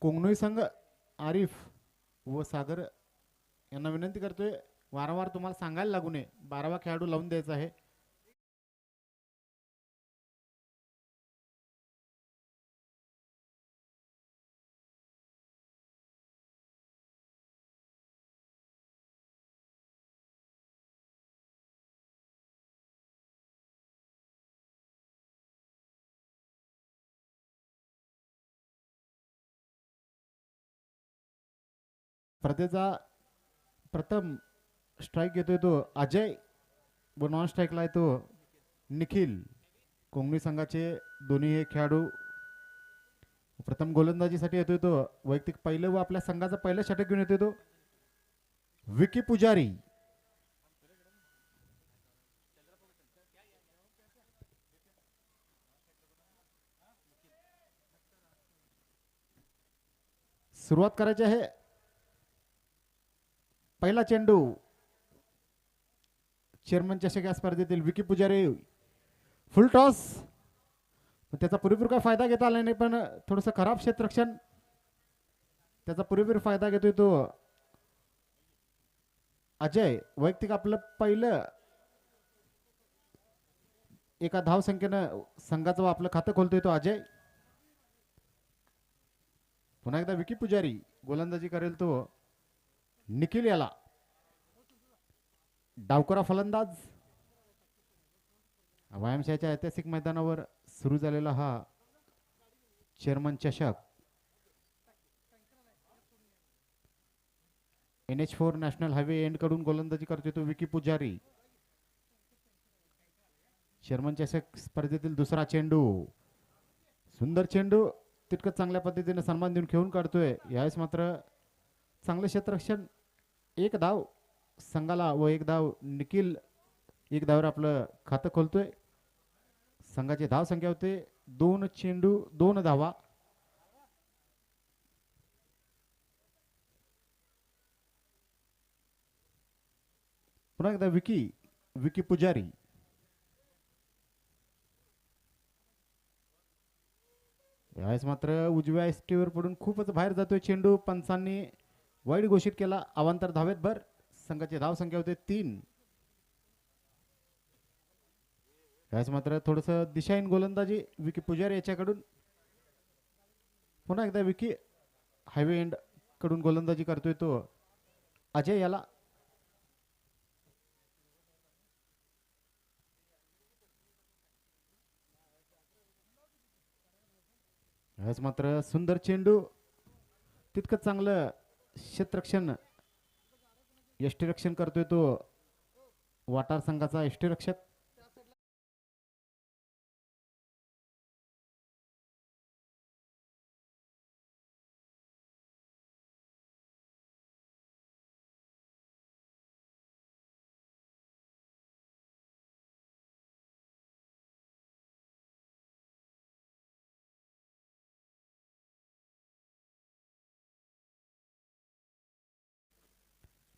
कोंगणोई संघ आरिफ व सागर यांना विनंती करतोय, वारंवार तुम्हाला सांगायला लागू नये, 12वा खेळाडू लावून द्यायचा आहे. स्पर्धेचा प्रथम स्ट्राइक घेतोय तो अजय व नॉन स्ट्राइकला येतो निखिल. कोंगणी संघाचे दोन्ही हे खेळाडू प्रथम गोलंदाजीसाठी येतोय तो वैयक्तिक पहिलं व आपल्या संघाचा पहिलं षटक घेऊन येतोय तो विकी पुजारी. सुरुवात करायची आहे. पहिला चेंडू चेअरमन चषक या स्पर्धेतील विकी पुजारी फुल टॉस. त्याचा पुरेपूर काय फायदा घेता आला नाही, पण थोडंसं खराब क्षेत्ररक्षण, त्याचा पुरेपूर फायदा घेतोय तो अजय. वैयक्तिक आपलं पहिलं एका धाव संख्येनं संघाचं आपलं खातं खोलतोय तो अजय. पुन्हा एकदा विकी पुजारी गोलंदाजी करेल तो निखिल याला. डावकरा फलंदाज. व्यायामशाळेच्या ऐतिहासिक मैदानावर सुरू झालेला हा चेअरमन चषक NH4 नॅशनल हायवे एंड कडून गोलंदाजी करतोय तो विकी पुजारी. चेअरमन चषक स्पर्धेतील दुसरा चेंडू, सुंदर चेंडू, तितकं चांगल्या पद्धतीने सन्मान देऊन खेळून काढतोय. यावेळेस मात्र चांगलं क्षेत्ररक्षण, एक धाव संघाला व एक धाव निखिल, एक धावर आपलं खातं खोलतोय. संघाची धाव संख्या होते 2 चेंडू 2 धावा. पुन्हा एकदा विकी पुजारी. यावेळेस मात्र उजव्या एसटीवर पडून खूपच बाहेर जातोय चेंडू. पंचांनी वाईट घोषित केला. अवांतर धावेत भर. संघाची धाव संख्या होते 3. यावेळेस मात्र थोडस दिशाहीन गोलंदाजी विकी पुजारी याच्याकडून. पुन्हा एकदा विकी हायवे एंड कडून गोलंदाजी करतोय तो अजय याला. यावेळेस मात्र सुंदर चेंडू, तितकं चांगलं क्षेत्ररक्षण, यष्टीरक्षण करतोय तो वाटार संघाचा यष्टीरक्षक.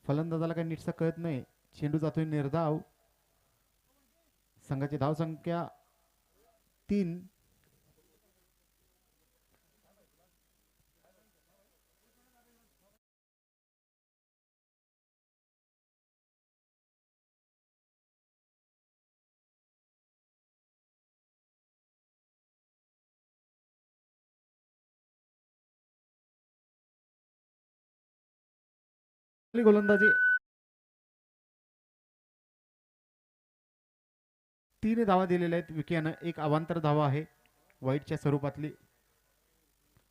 फलंदाजाला काही नीटसा कळत नाही. चेंडू जातोय निर्धाव. संघाची धाव संख्या 3. गोलंदाजी 3 धावा दिलेल्या आहेत विकीनं. एक अवांतर धावा आहे वाईटच्या स्वरूपातली.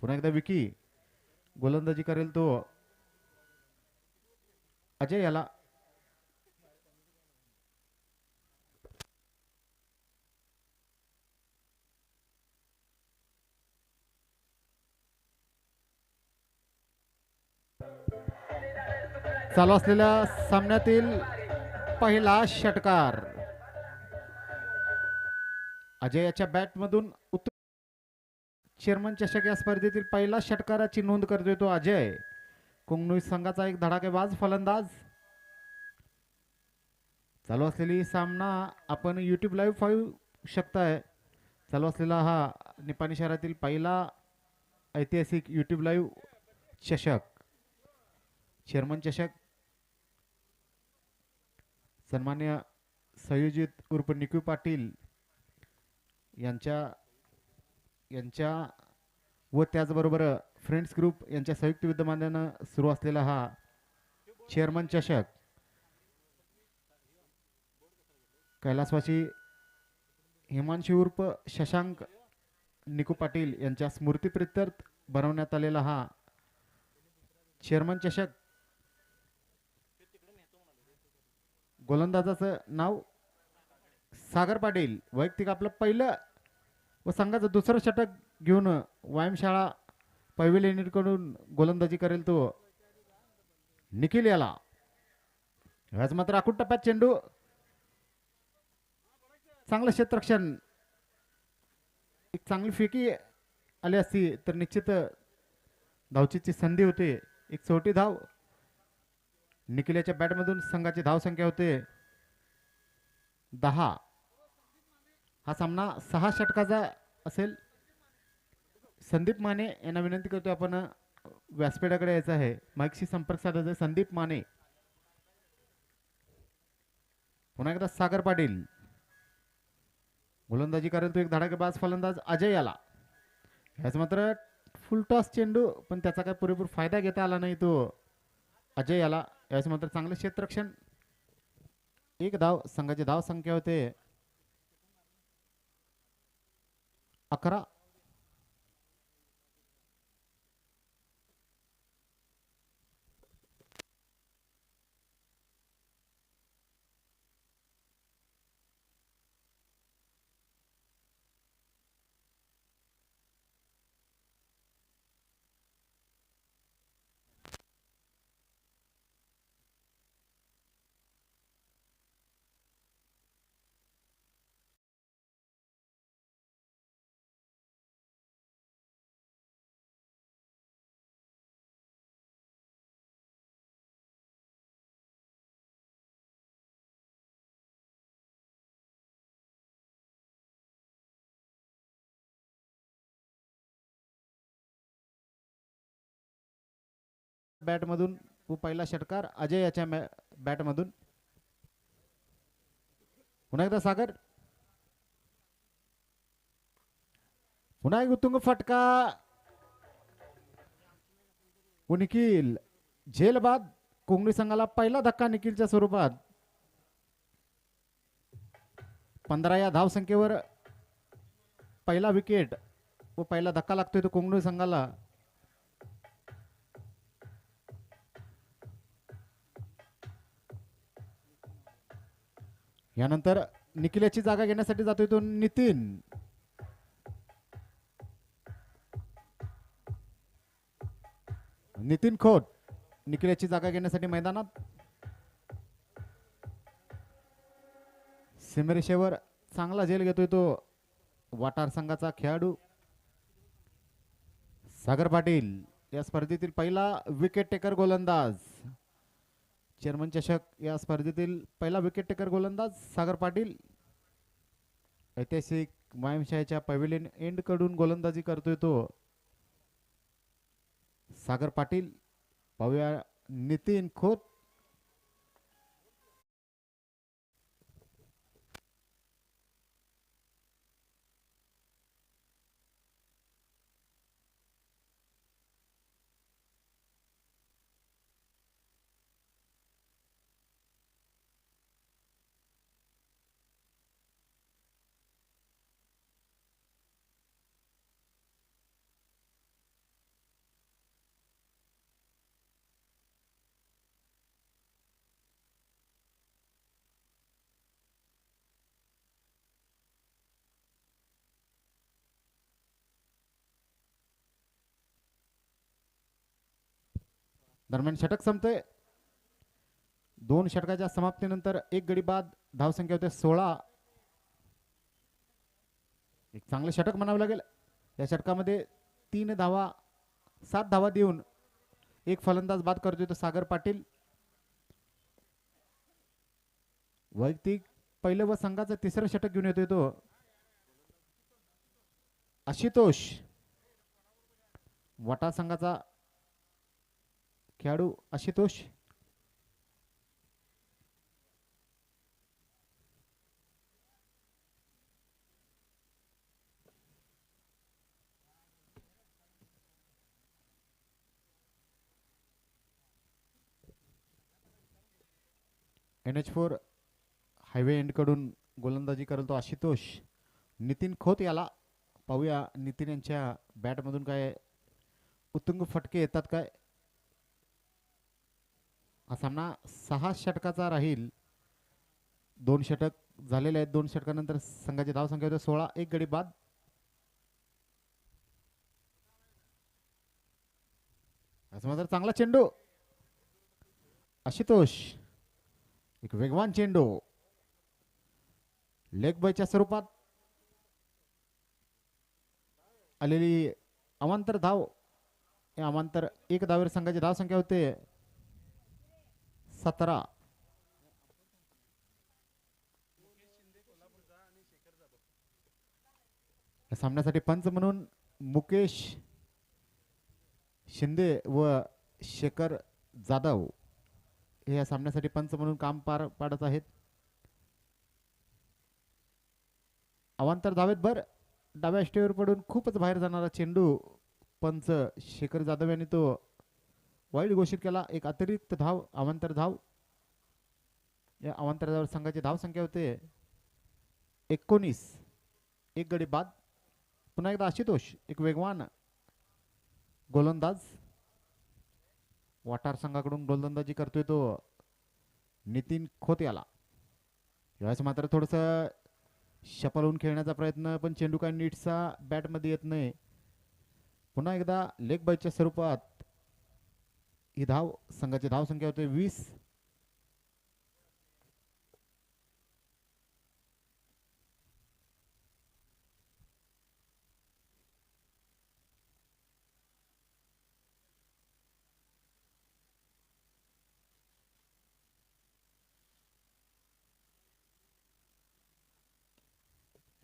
पुन्हा एकदा विकी गोलंदाजी करेल तो अजय याला. चालू असलेल्या सामन्यातील पहिला षटकार अजय याच्या बॅट मधून. चेअरमन चषक या स्पर्धेतील पहिला षटकाराची नोंद करतोय तो अजय. कोंगणोई संघाचा एक धडाकेबाज फलंदाज. चालू असलेली सामना आपण YouTube लाईव्ह पाहू शकताय. चालू असलेला हा निपाणी शहरातील पहिला ऐतिहासिक यूट्यूब लाईव्ह चषक चेअरमन चषक सन्मान्य संयोजित उर्फ निकू पाटील यांच्या यांच्या व त्याचबरोबर फ्रेंड्स ग्रुप यांच्या संयुक्त विद्यमानानं सुरू असलेला हा चेअरमन चषक कैलासवासी हिमांशी उर्फ शशांक निकू पाटील यांच्या स्मृतीप्रित्यर्थ बनवण्यात आलेला हा चेअरमन चषक गोलंदाजाचं नाव सागर पाटील वैयक्तिक आपलं पहिलं व संघाचं दुसरं षटक घेऊन व्यायामशाळा पवेल युनिटकडून गोलंदाजी करेल तो निखिल याला आज मात्र आखूड टप्प्यात चेंडू चांगलं क्षेत्ररक्षण एक चांगली फेकी आली असती तर निश्चित धावचीची संधी होते एक छोटी धाव निखिल्याच्या बॅटमधून संघाची धाव संख्या होते 10 हा सामना 6 षटकाचा असेल संदीप माने यांना विनंती करतो आपण व्यासपीठाकडे यायचं आहे माईकशी संपर्क साधायचा संदीप माने पुन्हा एकदा सागर पाटील गोलंदाजी करेल तो एक धडाकेबाज फलंदाज अजय याला याच मात्र फुल टॉस चेंडू पण त्याचा काय पुरेपूर फायदा घेता आला नाही तो अजय याला याच मात्र चांगलं क्षेत्ररक्षण एक धाव संघाची धाव संख्या होते 11 बॅट मधून व पहिला षटकार अजय याच्या बॅट मधून पुन्हा एकदा सागर पुन्हा एक उत्तुंग फटका व निखिल झेल बाद कोंगडी संघाला पहिला धक्का निखिलच्या स्वरूपात 15 या धाव संख्येवर पहिला विकेट व पहिला धक्का लागतोय तो कोंगडी संघाला यानंतर निखिल्याची जागा घेण्यासाठी जातोय तो नितीन खोट निखिल्याची जागा घेण्यासाठी मैदानात सीमेरेषेवर चांगला झेल घेतोय तो वाटार संघाचा खेळाडू सागर पाटील या स्पर्धेतील पहिला विकेट टेकर गोलंदाज चेअरमन चषक या स्पर्धेतील पहिला विकेट टेकर गोलंदाज सागर पाटील ऐतिहासिक व्यायामशाळेच्या पवेलियन एंड कडून गोलंदाजी करतोय तो सागर पाटील पाहूया नितीन खोत दरम्यान षटक संपतोय 2 षटकाच्या समाप्तीनंतर एक गडी बाद धावसंख्या होते 16 एक चांगले षटक म्हणावं लागेल या षटकामध्ये 3 धावा 7 धावा देऊन एक फलंदाज बाद करतोय तो सागर पाटील वैयक्तिक पहिलं व संघाचं तिसरं षटक घेऊन येतोय तो आशुतोष वाटा संघाचा खेळाडू आशुतोष. NH4 हायवे एंडकडून गोलंदाजी करेल तो आशुतोष. नितीन खोत याला पाहूया, नितीन यांच्या बॅटमधून काय उत्तुंग फटके येतात काय. हा सामना 6 षटकाचा राहील. 2 षटक झालेले आहेत. 2 षटकानंतर संघाची धावसंख्या होते 16. एक गडी बाद. असं मात्र चांगला चेंडू आशुतोष. एक वेगवान चेंडू लेग बायच्या स्वरूपात आलेली अवांतर धाव. या अवांतर एक धावेवर संघाची धावसंख्या होते 17. सामन्यासाठी पंच म्हणून मुकेश शिंदे व शेखर जाधव हे या सामन्यासाठी पंच म्हणून काम पार पाडत आहेत. अवांतर धावेत भर. डाव्या स्टेवर पडून खूपच बाहेर जाणारा चेंडू पंच शेखर जाधव यांनी तो वाईड घोषित केला. एक अतिरिक्त धाव, अवांतर धाव. या अवांतर धावावर संघाची धाव संख्या होते 19. एक गडी बाद. पुन्हा एकदा आशुतोष, एक वेगवान गोलंदाज. वाटार संघाकडून गोलंदाजी करतोय तो नितीन खोत याला. यावेळेस मात्र थोडस शपलवून खेळण्याचा प्रयत्न, पण चेंडू काय नीटचा बॅटमध्ये येत नाही. पुन्हा एकदा लेग बायच्या स्वरूपात ही धाव. संघाची धाव संख्या होते 20.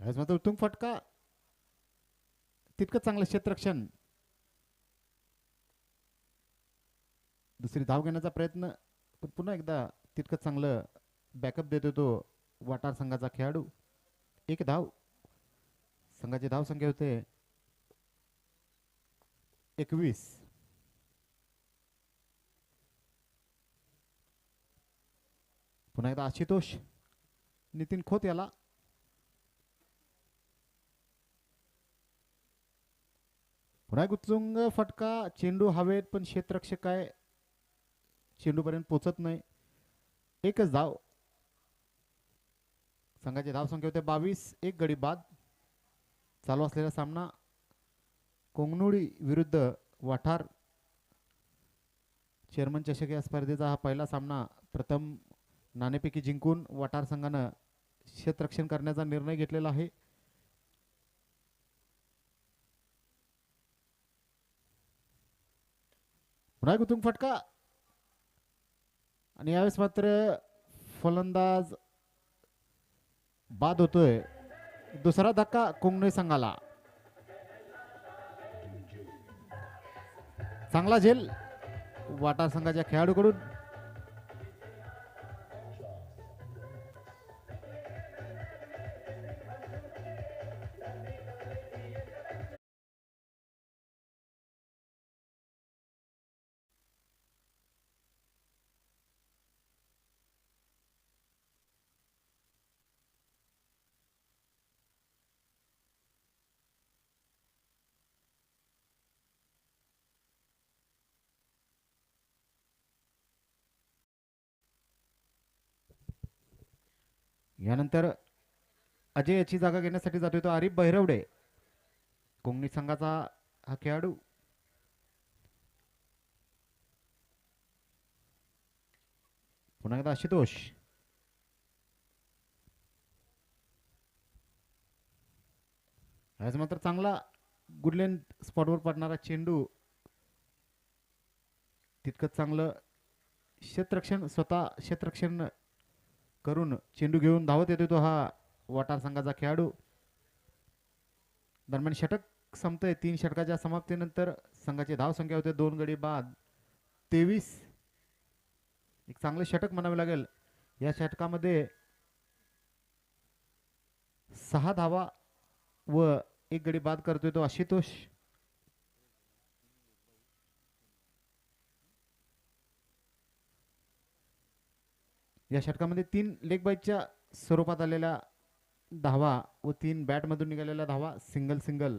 यावेळेस मात्र उत्तुंग फटका, तितकं चांगलं क्षेत्ररक्षण. दुसरी धाव घेण्याचा प्रयत्न, पण पुन्हा एकदा तितकं चांगलं बॅकअप देतो तो वाटार संघाचा खेळाडू. एक धाव. संघाची धाव संख्या होते 21. पुन्हा एकदा आशुतोष, नितीन खोत याला. पुन्हा एक उत्तुंग फटका. चेंडू हवेत, पण क्षेत्ररक्षक काय चेंडूपर्यंत पोचत नाही. एकच धाव. संघाची धाव संख्या होते 22. एक गडी बाद. चालू असलेला सामना कोंगनुळी विरुद्ध वाठार चेअरमन चषक या स्पर्धेचा हा पहिला सामना. प्रथम नाणेफेकी जिंकून वाठार संघानं क्षेत्ररक्षण करण्याचा निर्णय घेतलेला आहे. पुन्हा एक उत्तुंग फटका, आणि यावेळेस मात्र फलंदाज बाद होतोय. दुसरा धक्का कोंगनुळी संघाला. चांगला झेल वाटार संघाच्या खेळाडूकडून. यानंतर अजय याची जागा घेण्यासाठी जातोय तो आरिफ बहिरवडे, कोंगणी संघाचा हा खेळाडू. पुन्हा एकदा आशुतोष. आज मात्र चांगला गुडलेन स्पॉटवर पडणारा चेंडू. तितकंच चांगलं क्षेत्ररक्षण, स्वतः क्षेत्ररक्षण करून चेंडू घेऊन धावत येतो तो हा वाटार संघाचा खेळाडू. दरम्यान षटक संपतंय. 3 षटकाच्या समाप्तीनंतर संघाची धाव संख्या होते 2 गडी बाद 23. एक चांगलं षटक म्हणावे लागेल. या षटकामध्ये 6 धावा व 1 गडी बाद करतोय तो आशुतोष. या षटकामध्ये 3 लेग बाईच्या स्वरूपात आलेल्या धावा व 3 बॅट मधून निघालेल्या धावा सिंगल सिंगल.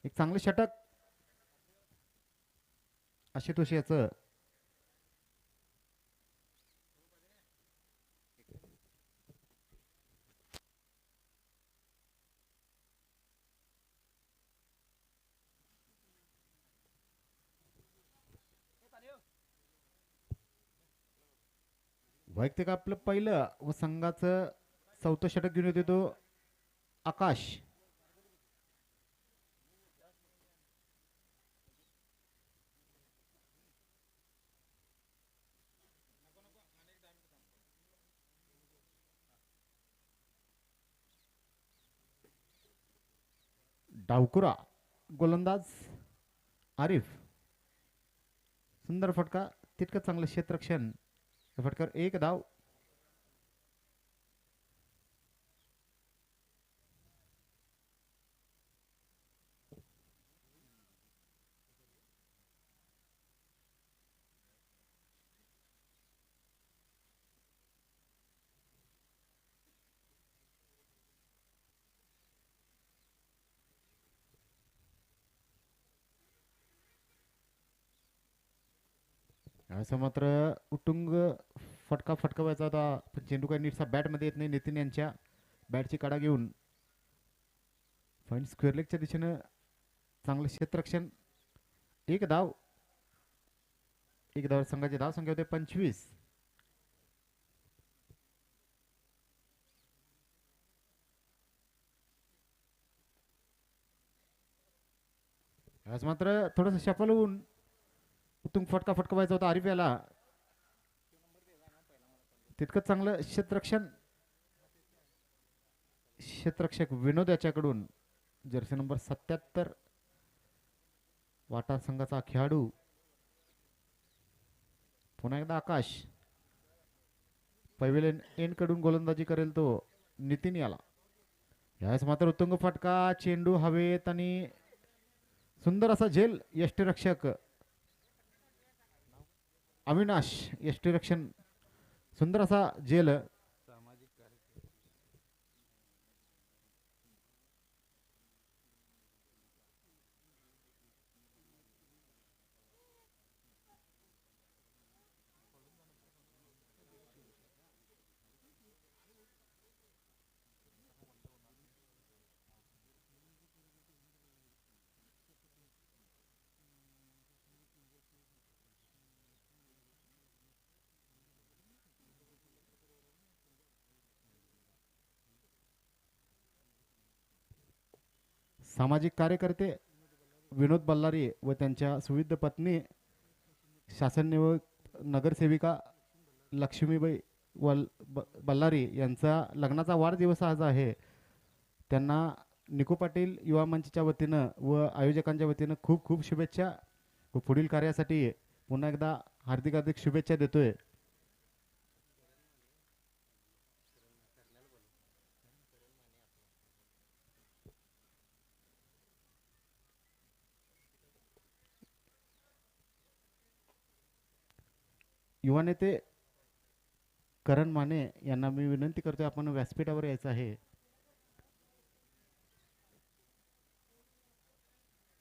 एक चांगलं षटक आशुतोष याचं. वैयक्तिक आपलं पहिलं व संघाचं 4थं षटक घेऊन येतो तो आकाश. डावकुरा गोलंदाज आरिफ. सुंदर फटका तितकं चांगलं क्षेत्ररक्षण. फटकार 1 धाव. असं मात्र उटुंग फटका फटकावायचा होता पण चेंडू काही नीटसा बॅटमध्ये येत नाही. नितीन यांच्या बॅटची काढा घेऊन फाईन स्क्वेअर लेगच्या दिशेनं चांगलं क्षेत्ररक्षण. 1 धाव. 1 धाव संघाची धाव संख्या होते 25. आज मात्र थोडस शफल होऊन उतुंग फटका फटकावायचा होता आरिफ याला. तितकंच चांगलं क्षेत्ररक्षण. क्षेत्ररक्षक विनोद याच्याकडून जर्सी नंबर 77 वाटा संघाचा खेळाडू. पुन्हा एकदा आकाश. पवेलियन एंड कडून गोलंदाजी करेल तो नितीन याला. यावेळेस मात्र उत्तुंग फटका. चेंडू हवेत आणि सुंदर असा झेल. यष्टीरक्षक अविनाश यष्टीरक्षण सुंदर असा झेल. सामाजिक कार्यकर्ते विनोद बल्लारी व त्यांच्या सुविध पत्नी शासन नियुक्त नगरसेविका लक्ष्मीबाई बल्लारी यांचा लग्नाचा वाढदिवस आज आहे. त्यांना निकू पाटील युवा मंचच्या वतीनं व आयोजकांच्या वतीनं खूप खूप शुभेच्छा व पुढील कार्यासाठी पुन्हा एकदा हार्दिक हार्दिक शुभेच्छा देतोय. युवा नेते करण माने यांना मी विनंती करतोय आपण व्यासपीठावर यायचं आहे.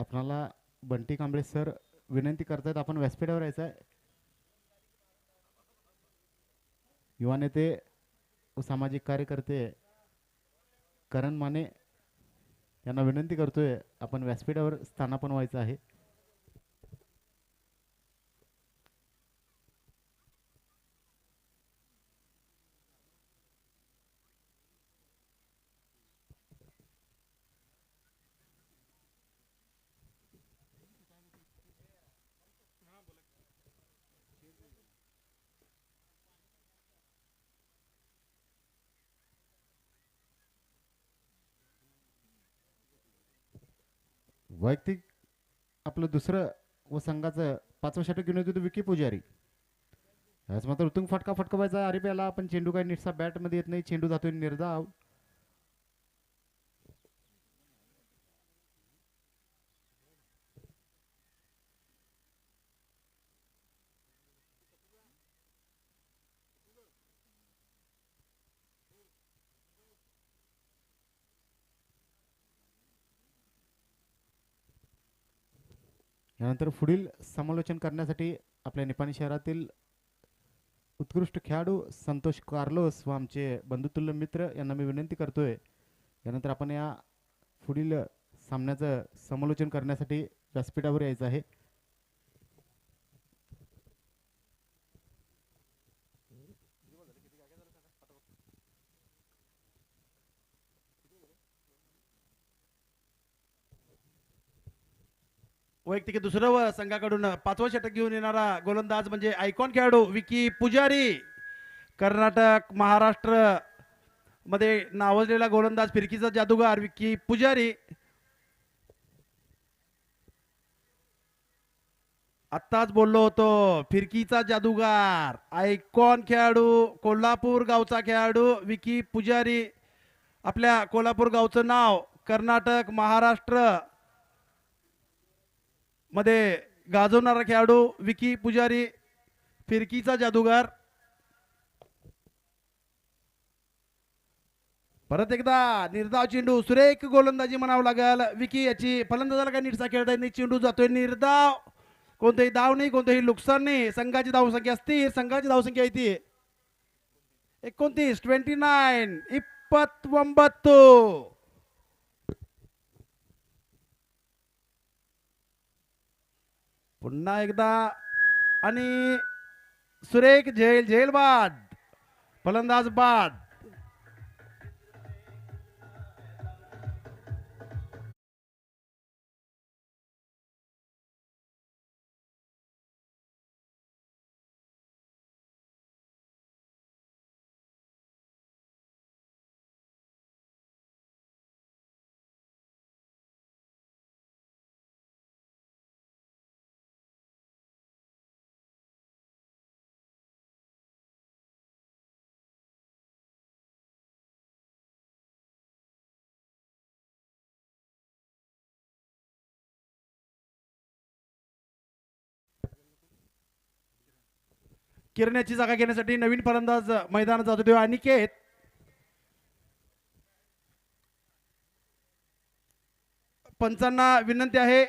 आपणाला बंटी कांबळे सर विनंती करतायत आपण व्यासपीठावर यायचं आहे. युवा नेते व सामाजिक कार्यकर्ते करण माने यांना विनंती करतोय आपण व्यासपीठावर स्थानापन्न व्हायचं आहे. वैयक्तिक आपलं दुसरं व संघाचं 5वं षटक घेऊन येतो विकी पुजारी. याच मात्र उत्तुंग फटका फटकावायचा आरिफ्याला, पण चेंडू काही नीटसा बॅटमध्ये येत नाही. चेंडू जातोय निर्धाव. यानंतर पुढील समालोचन करण्यासाठी आपल्या निपाणी शहरातील उत्कृष्ट खेळाडू संतोष कार्लोस व आमचे बंधुतुल्य मित्र यांना मी विनंती करतोय. यानंतर आपण या पुढील सामन्याचं समालोचन करण्यासाठी व्यासपीठावर यायचं आहे. वैयक्तिक दुसरं व संघाकडून 5वं षटक घेऊन येणारा गोलंदाज म्हणजे आयकॉन खेळाडू विकी पुजारी. कर्नाटक महाराष्ट्र मध्ये नावाजलेला गोलंदाज, फिरकीचा जादूगार विकी पुजारी. आत्ताच बोललो होतो, फिरकीचा जादूगार आयकॉन खेळाडू, कोल्हापूर गावचा खेळाडू विकी पुजारी. आपल्या कोल्हापूर गावचं नाव कर्नाटक महाराष्ट्र मध्ये गाजवणारा खेळाडू विकी पुजारी, फिरकीचा जादूगार. परत एकदा निर्धाव चेंडू, सुरेख गोलंदाजी म्हणावं लागेल. विकी याची फलंदाजाला काय नीटसा खेळता येत नाही. चेंडू जातोय निर्धाव, कोणतेही धाव नाही, कोणतेही नुकसान नाही. संघाची धावसंख्या स्थिर. संघाची धावसंख्या येते 29, 29. पुन्हा एकदा आणि सुरेख झेल बाद, फलंदाज बाद. किरण्याची जागा घेण्यासाठी नवीन फलंदाज मैदानात जातो तेव्हा अनिकेत. पंचांना विनंती आहे,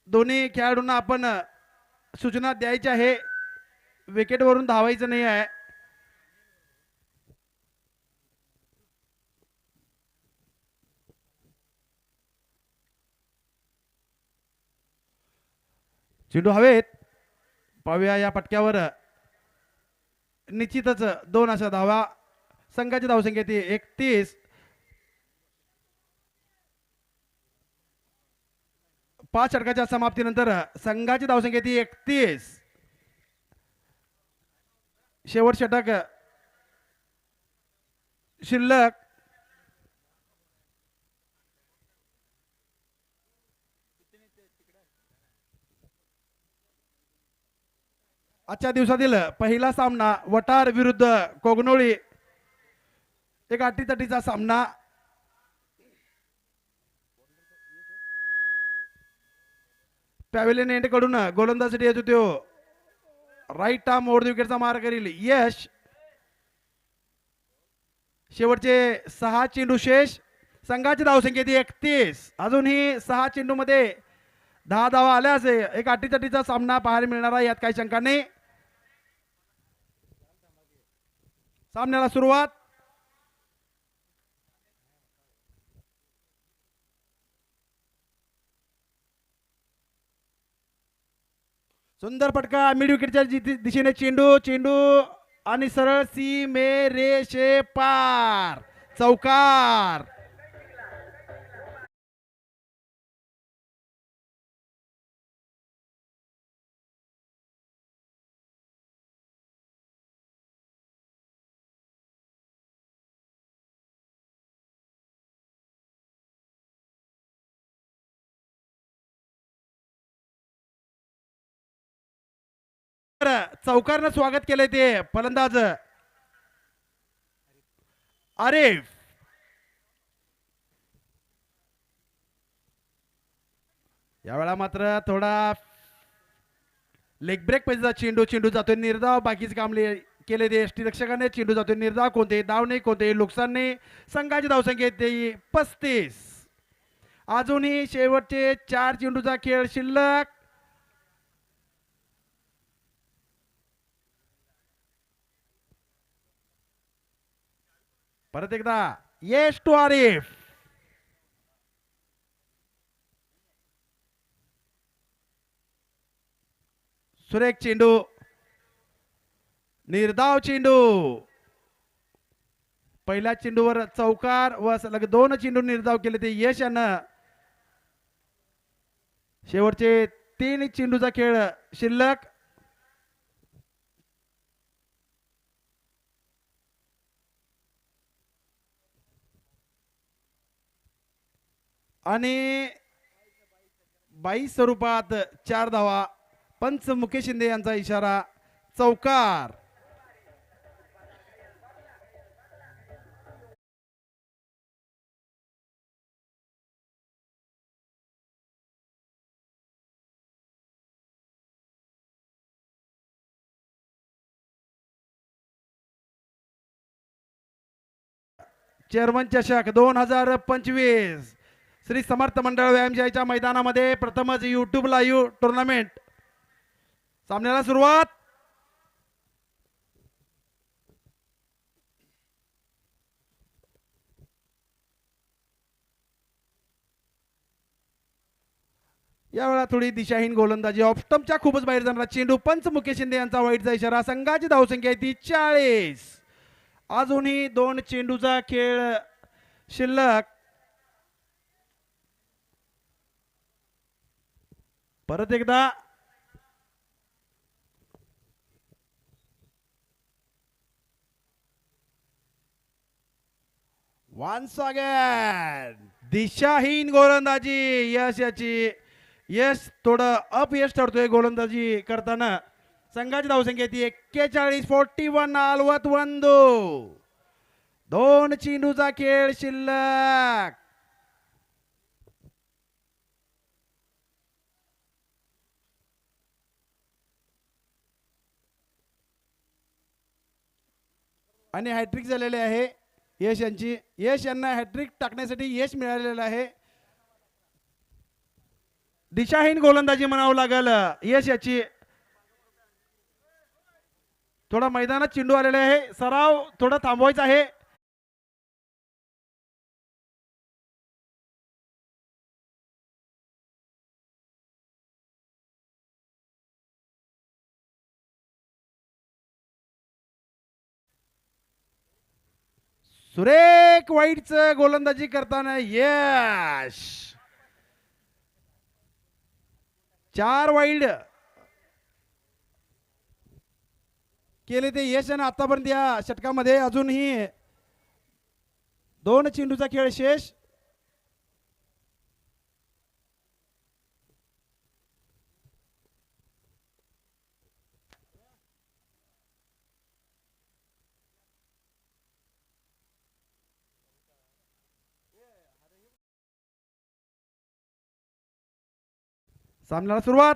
दोन्ही खेळाडूंना आपण सूचना द्यायची आहे, विकेटवरून धावायचं नाही आहे. चेंडू हवेत. पाहूया या पटक्यावर निश्चितच 2 अशा धावा. संघाची धावसंख्या ती 31. 5 षटकाच्या समाप्तीनंतर संघाची धावसंख्या ती 31. शेवट षटक शिल्लक. आजच्या दिवसातील पहिला सामना वटार विरुद्ध कोगनोळी, एक अटीतटीचा सामना. पॅव्हिलियन एंड कडून गोलंदाजीसाठी येतो तो राईट आर्म ओव्हर द विकेटचा मार करील यश. शेवटचे 6 चेंडू शेष. संघाची धावसंख्या ती 31. अजूनही 6 चेंडू मध्ये 10 धावा आल्यास एक अटीतटीचा सामना पाहायला मिळणार आहे, यात काही शंका नाही. सामन्याला सुरुवात. सुंदर फटका मिड विकेटच्या दिशेने. चेंडू आणि सरळ सीमेरेषे पार, चौकार. चौकारनं स्वागत केलंय ते फलंदाज आरिफ. यावेळा मात्र थोडा लेग ब्रेक पाहिजे. चेंडू जातोय निर्धाव. बाकीचे काम केले ते यष्टी रक्षकाने. चेंडू जातोय निर्धाव. कोणतेही धाव नाही, कोणतेही नुकसान नाही. संघाची धावसंख्या येते 35. अजूनही शेवटचे 4 चेंडूचा खेळ शिल्लक. परत एकदा येस टू आरिफ. सुरेख चेंडू, निर्धाव चेंडू. पहिल्या चेंडूवर चौकार व सलग 2 चेंडू निर्धाव केले ते यश यानं. शेवटचे 3 चेंडूचा खेळ शिल्लक. आणि 22 स्वरूपात 4 धावा. पंच मुकेश शिंदे यांचा इशारा चौकार. चेअरमन चषक 2025 श्री समर्थ मंडळ व्यायामशाळेच्या मैदानामध्ये प्रथमच YouTube लाईव्ह टुर्नामेंट. सामन्याला सुरुवात. यावेळा थोडी दिशाहीन गोलंदाजी. ऑफस्टंपच्या खूपच बाहेर जाणारा चेंडू. पंच मुकेश शिंदे यांचा वाईटचा इशारा. संघाची धावसंख्या आहे ती 40. अजूनही 2 चेंडूचा खेळ शिल्लक. परत एकदा वन्स अगेन दिशाहीन गोलंदाजी. यश याची यश थोडं अपयश ठरतोय गोलंदाजी करताना. संघाची धावसंख्या ती 41. 41 अलवत वंदू. 2 चेंडूचा खेळ शिल्लक. आणि हॅट्रिक झालेले आहे यश यांची. यश यांना हॅट्रिक टाकण्यासाठी यश मिळालेलं आहे. दिशाहीन गोलंदाजी म्हणावं लागेल यश याची. थोडा मैदानात चेंडू आलेला आहे. सराव थोडा थांबवायचा आहे. सुरेख वाईटचं गोलंदाजी करताना यश. 4 वाईड केले ते यश आणि आतापर्यंत या षटकामध्ये अजूनही 2 चेंडूचा खेळ शेष. सामन्याला सुरुवात.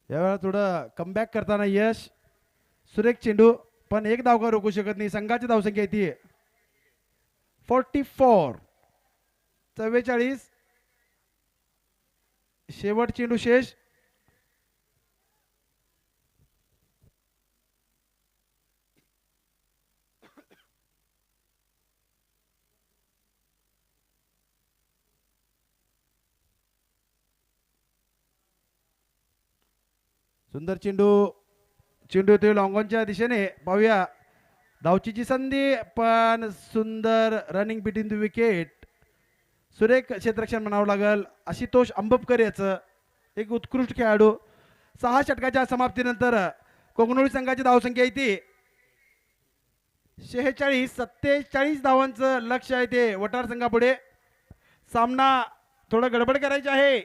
यावेळेला थोडं कमबॅक करताना यश. सुरेख चेंडू पण एक धाव का रोखू शकत नाही. संघाची धावसंख्या येते 44. 44. शेवट चेंडू शेष. सुंदर चेंडू. चेंडू येतोय लॉंगॉनच्या दिशेने. पाहूया धावचीची संधी पण सुंदर रनिंग बिटवीन द विकेट. सुरेख क्षेत्ररक्षण म्हणावं लागेल आशुतोष अंबपकर याचं. एक उत्कृष्ट खेळाडू. 6 षटकाच्या समाप्तीनंतर कोकणोळी संघाची धावसंख्या येते 46. 47 धावांचं लक्ष आहे ते वटार संघापुढे. सामना थोडं गडबड करायची आहे.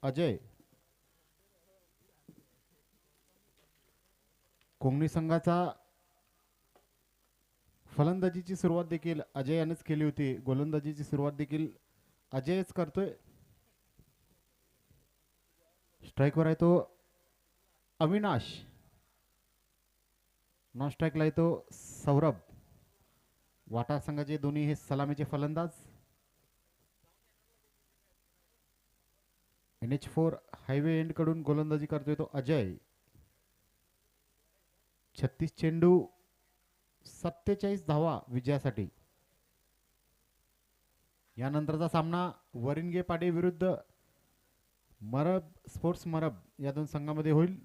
अजय, कोंगणी संघाचा फलंदाजीची सुरुवात देखील अजय यानेच केली होती. गोलंदाजीची सुरुवात देखील अजयच करतोय. स्ट्राईकवर आहे तो अविनाश. नॉन स्ट्राईकला येतो सौरभ. वाटा संघाचे दोन्ही हे सलामीचे फलंदाज. NH4 हायवे एंड कडून गोलंदाजी करतोय तो अजय. 36 चेंडू 47 धावा विजयासाठी. यानंतरचा सामना वरिंगे पाडे विरुद्ध मरब स्पोर्ट्स मरब या दोन संघामध्ये होईल.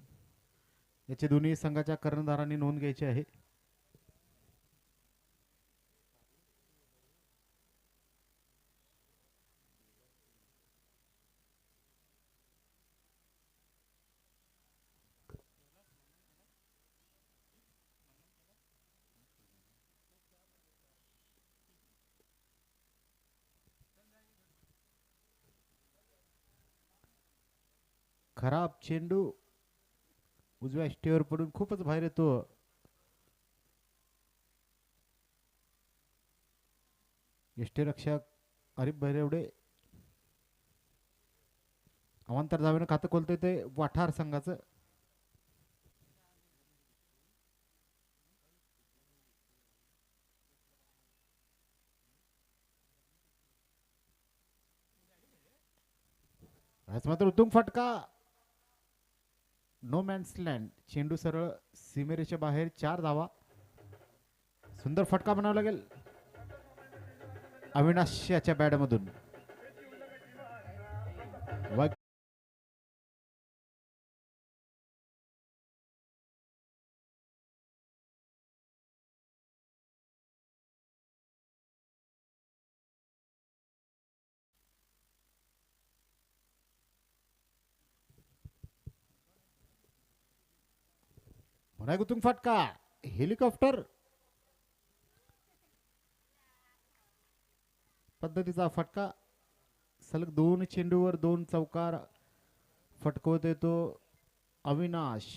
याचे दोन्ही संघाच्या कर्णधारांनी नोंद घ्यायची आहे. खराब चेंडू उजव्या इष्टीवर पडून खूपच बाहेर येतो. यष्टीरक्षक हरीफ बहिरेवडे अवांतर धावेनं खातं खोलतोय ते वाठार संघाचं. आज मात्र उत्तुंग फटका. No man's land. चेंडू सरळ सीमेरेच्या बाहेर 4 धावा. सुंदर फटका म्हणावा लागेल अविनाश याच्या बॅटमधून. पुन्हा गुतून फटका. हेलिकॉप्टर पद्धतीचा फटका. सलग 2 चेंडूवर 2 चौकार फटकवत येतो अविनाश.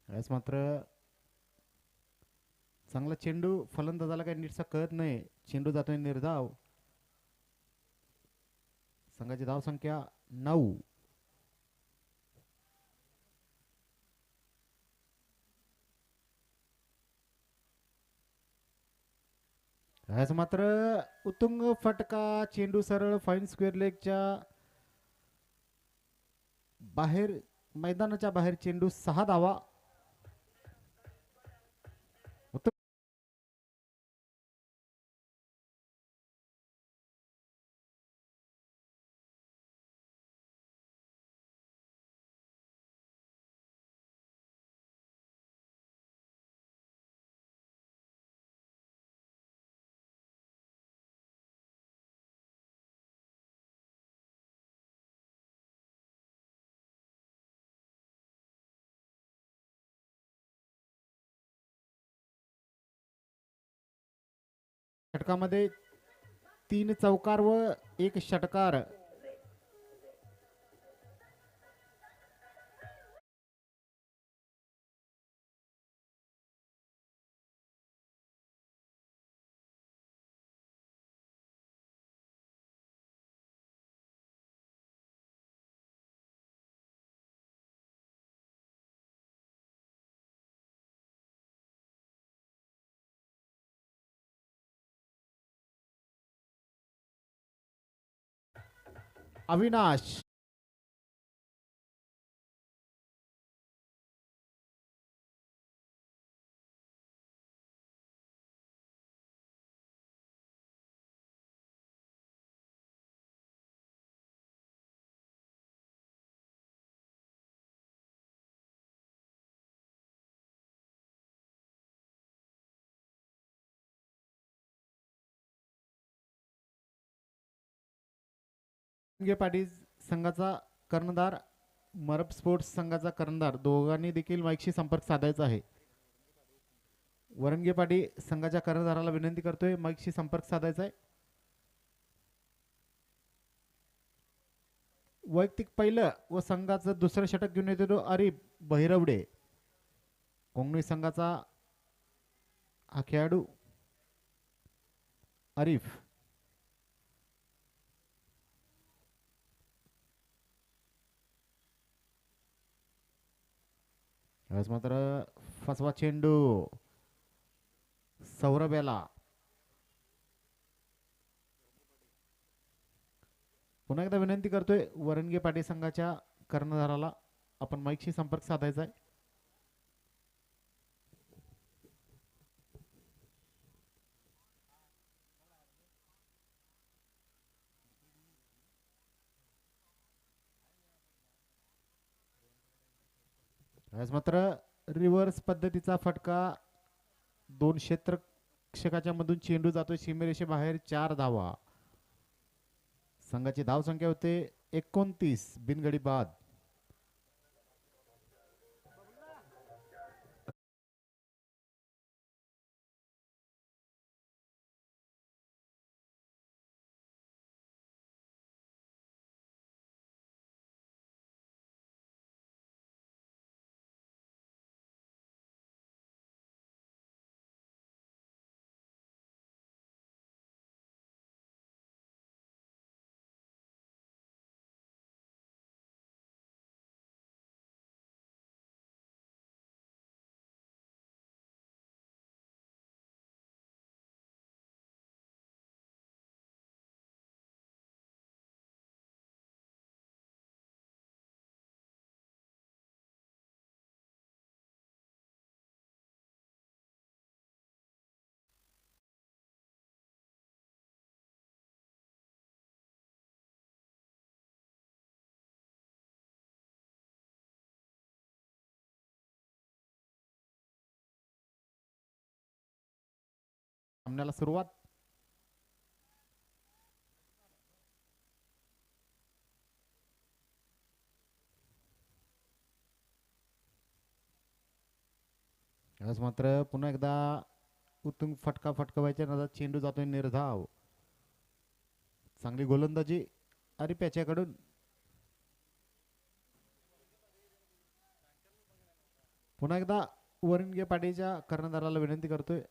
यास मात्र चांगला चेंडू फलंदाजाला काही नीटसा कळत नाही. चेंडू जातोय निर्धाव. संघाची धाव संख्या 9. यास मात्र उत्तुंग फटका. चेंडू सरळ फाईन स्क्वेअर लेगच्या बाहेर, मैदानाच्या बाहेर. चेंडू 6 धावा. षटकामध्ये 3 चौकार व 1 षटकार. अविनाश पाटील संघाचा कर्णधार, मरब स्पोर्ट्स संघाचा कर्णधार दोघांनी देखील माईकशी संपर्क साधायचा आहे. वरंगे पाटी संघाच्या कर्णधाराला विनंती करतोय माईकशी संपर्क साधायचा आहे. वैयक्तिक पहिलं व संघाचं दुसरं षटक घेऊन येतो आरिफ बहिरवडे. कोंगणी संघाचा हा खेळाडू आरिफ. यावेळेस मात्र फसवा चेंडू सौरभ याला. पुन्हा एकदा विनंती करतोय वरंगे पाटी संघाच्या कर्णधाराला आपण माईकशी संपर्क साधायचा आहे. यावेळेस मात्र रिव्हर्स पद्धतीचा फटका. दोन क्षेत्ररक्षकाच्या मधून चेंडू जातोय सीमेरेषेबाहेर. 4 धावा. संघाची धाव संख्या होते 29 बिनगडी बाद. सामन्याला सुरुवात. यावेळेस मात्र पुन्हा एकदा उत्तुंग फटका फटकवायच्या नादात चेंडू जातोय निर्धाव. चांगली गोलंदाजी आरिफ याच्याकडून. पुन्हा एकदा वरंगे पाटीच्या कर्णधाराला विनंती करतोय.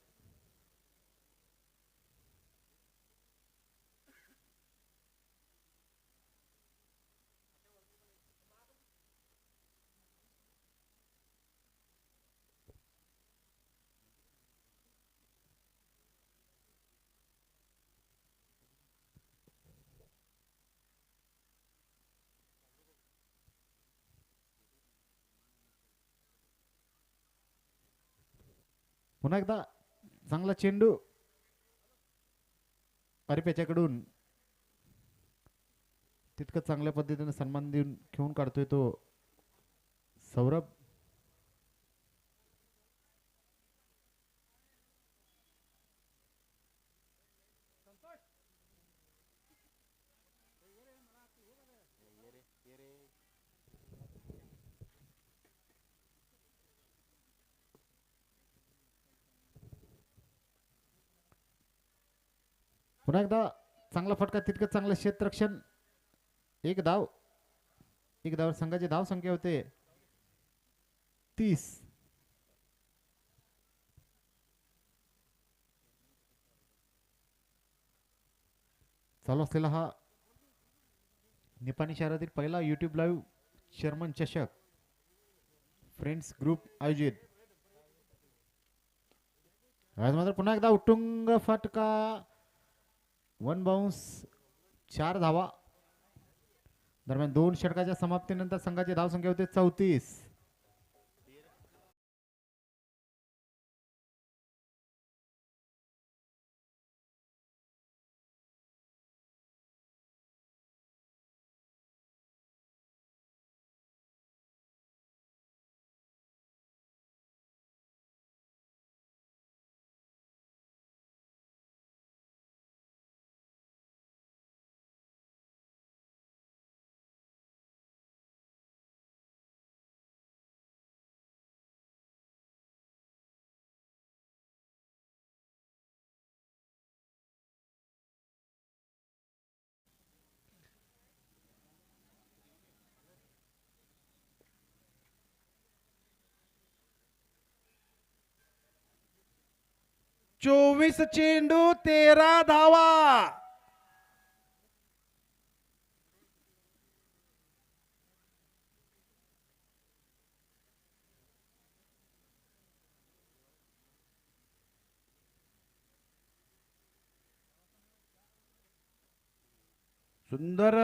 पुन्हा एकदा चांगला चेंडू आरिफ याच्याकडून. तितकं चांगल्या पद्धतीने सन्मान देऊन खेळून काढतोय तो सौरभ. पुन्हा एकदा चांगला फटका. तितकं चांगलं क्षेत्ररक्षण. एक धाव. एक धाव. संघाची धाव संख्या होते 30. चालू असलेला हा निपाणी शहरातील पहिला युट्यूब लाईव्ह चेअरमन चषक फ्रेंड्स ग्रुप आयोजित. आज मात्र पुन्हा एकदा उत्तुंग फटका. 1 बाउन्स. 4 धावा. दरम्यान 2 षटकाच्या समाप्तीनंतर संघाची धाव संख्या होते 34. 24 चेंडू 13 धावा. सुंदर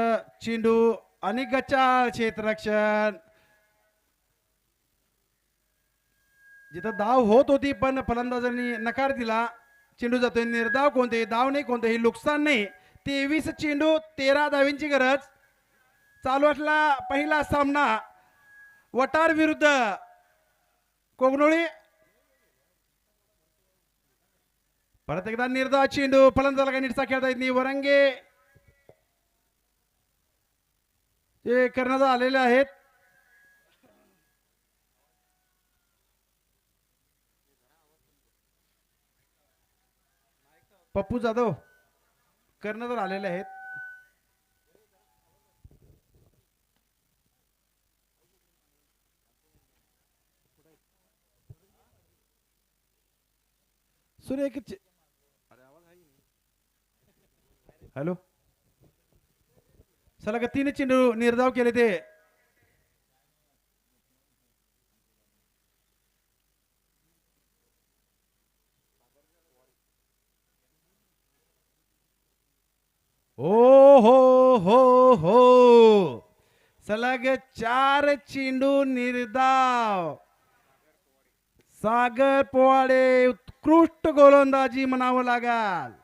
चेंडू आणि गचाळ क्षेत्ररक्षण. जिथं धाव होत होती पण फलंदाजांनी नकार दिला. चेंडू जातोय निर्धाव. कोणतेही धाव नाही, कोणतेही नुकसान नाही. 23 चेंडू 13 धावींची गरज. चालू असला पहिला सामना वटार विरुद्ध कोगनोळी. परत एकदा निर्धाव चेंडू. फलंदाजाला काही नीटसा खेळता येत नाही. वरंगे ते करण्यात आलेले आहेत. पप्पू जाधव करण्यात आलेले आहेत. सुरेख हॅलो. सलग 3 चेंडू निर्धाव केले ते. हो हो हो हो. सलग 4 चेंडू निर्धाव. सागर पोवाडे उत्कृष्ट गोलंदाजी म्हणावं लागल.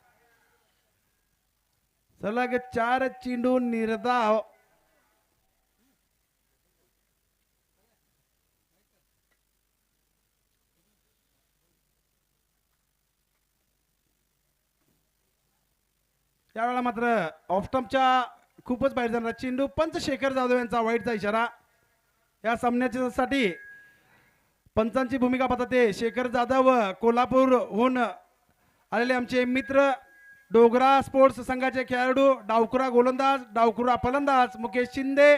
सलग 4 चेंडू निर्धाव. त्यावेळेला मात्र ऑफस्टंपच्या खूपच बाहेर जाणारा चेंडू. पंच शेखर जाधव यांचा वाईटचा इशारा. या सामन्यासाठी पंचांची भूमिका पाहतात ते शेखर जाधव कोल्हापूरहून आलेले आमचे मित्र. डोगरा स्पोर्ट्स संघाचे खेळाडू. डावखुरा गोलंदाज, डावखुरा फलंदाज मुकेश शिंदे.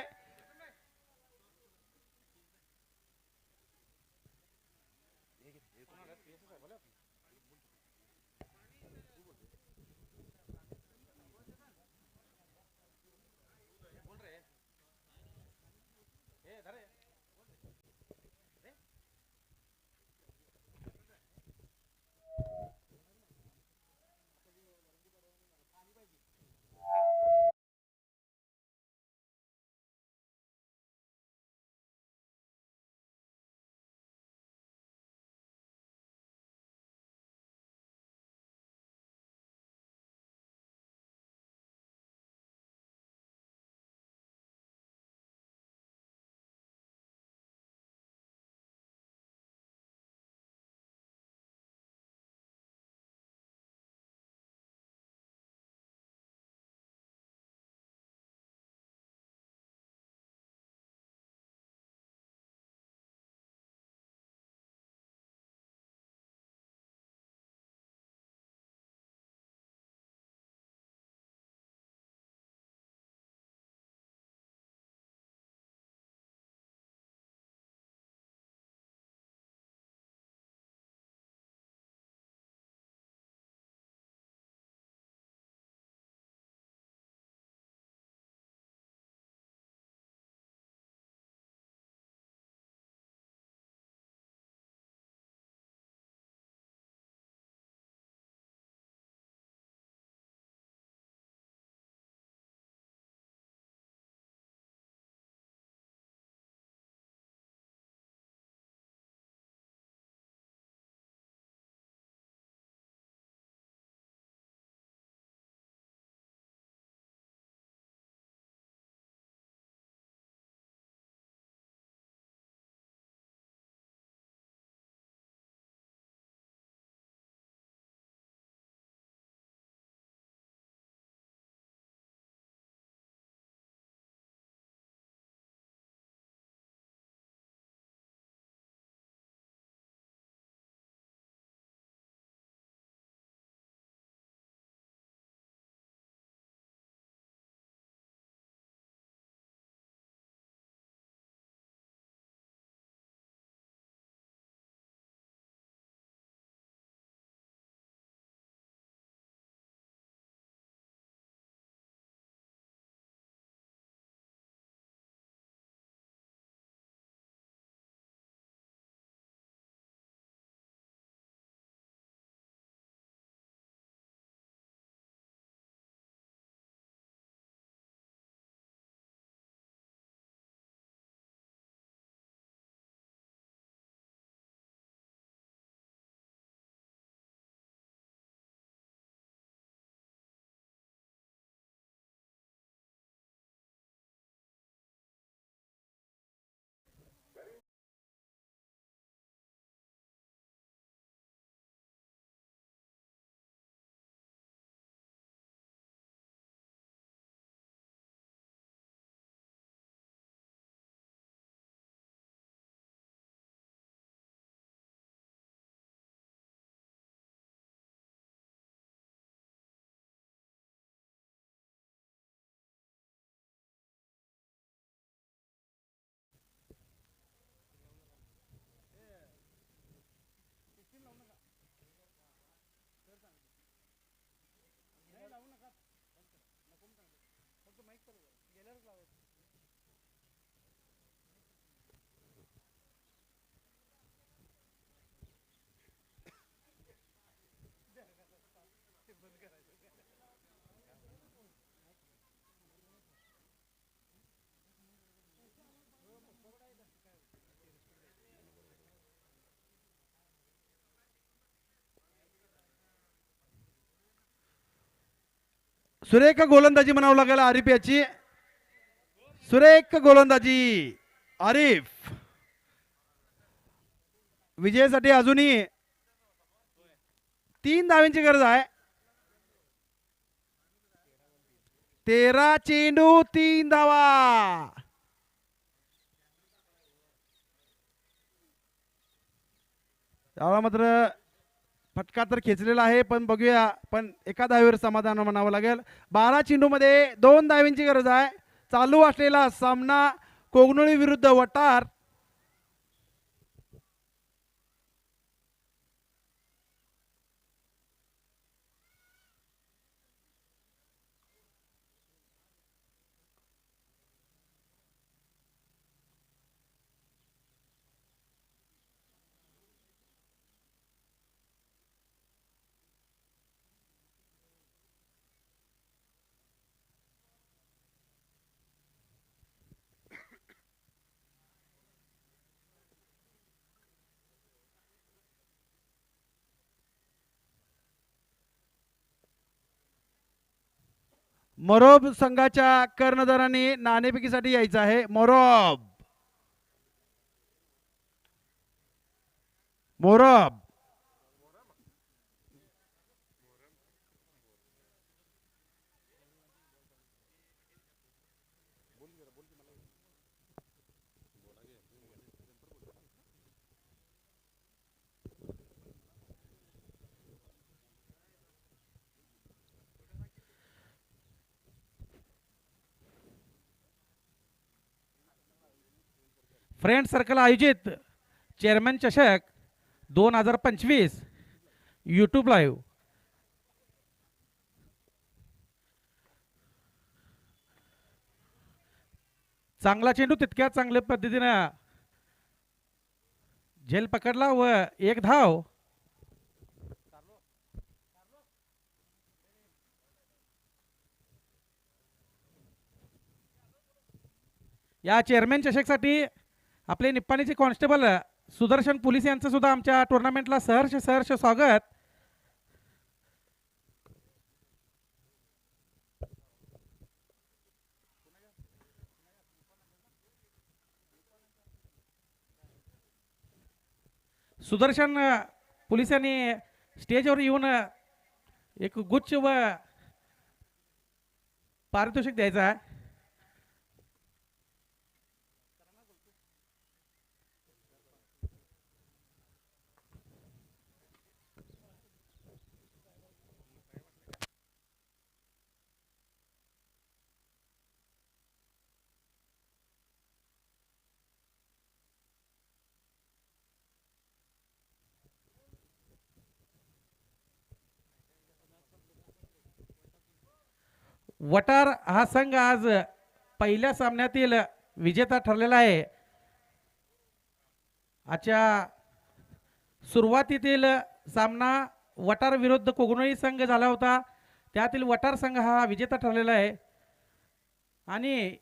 सुरेख गोलंदाजी म्हणावं लागेल आरिफ याची. सुरेख गोलंदाजी आरिफ. विजयासाठी अजूनही 3 धावांची गरज आहे. 13 चेंडू 3 धावा. त्याला मात्र फटका तर खेचलेला आहे, पण बघूया. पण एका धावेवर समाधान म्हणावं लागेल. 12 चेंडू मध्ये 2 धावांची गरज आहे. चालू असलेला सामना कोगनोळी विरुद्ध वटार. मोरोब संघाच्या कर्णधारांनी नाणेफेकीसाठी यायचं आहे. मोरोब मोरोब फ्रेंड सर्कल आयोजित चेअरमॅन चषक 2025 यूट्यूब लाईव्ह. चांगला चेंडू तितक्याच चांगल्या पद्धतीनं झेल पकडला व 1 धाव. या चेअरमॅन चषकसाठी आपले निप्पाणीचे कॉन्स्टेबल सुदर्शन पोलीस यांचं सुद्धा आमच्या टुर्नामेंटला सहर्ष स्वागत. सुदर्शन पोलिसांनी स्टेजवर येऊन एक गुच्छ व पारितोषिक द्यायचं आहे. वटार हा संघ आज पहिल्या सामन्यातील विजेता ठरलेला आहे. आजच्या सुरुवातीतील सामना वटार विरुद्ध कोगनोळी संघ झाला होता. त्यातील वटार संघ हा विजेता ठरलेला आहे आणि